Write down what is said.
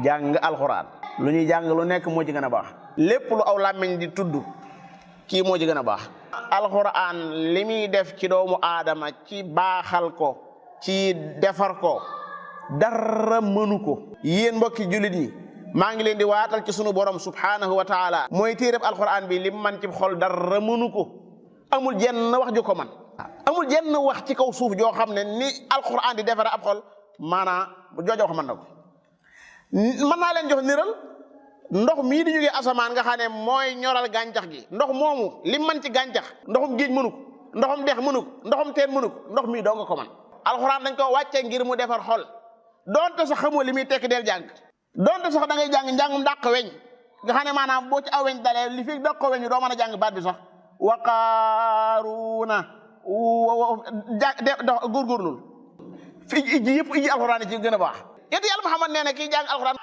jàng alxuraan lu ñuy jàng lu nekk moo ci gën a baax lépp lu aw làmmiñ di tudd kii moo ci gën a baax alxuraan li muy def ci doomu aadama ci baaxal ko ci defar ko dara mënu ko yéen mbokki jullit ñi maa ngi leen di waatal ci sunu borom subhanahu wa taala mooy téereb alxuraan bi lim man ci xol dara mënu ko amul jenn wax ju ko man amul jenn wax ci kaw suuf joo xam ne ni alxuraan di defare ab xol maanaam jooja wax mën na ko mën naa leen jox niral ndox mii di jógee asamaan nga xam ne mooy ñoral gàncax gi ndox moomu lim man ci gàncax ndoxum géej mënu ko ndoxum dex mënu ko ndoxum teen mënu ko ndox mii doo nga ko man alxuraan dañ ko wàccee ngir mu defar xol doonte sax xamoo li muy tekki del jàng doonte sax da ngay jàng njàngum dàq weñ nga xam ne maanaam boo ci aw weñ dalee li fi dàq ko weñ doo mën a jàng baat bi sax wa qaaruuna góorgóorlul fi iji yëpp iji alxuraan yi ci gën a baax yéen yàlla Muhammad nee na kii jàng alxuraan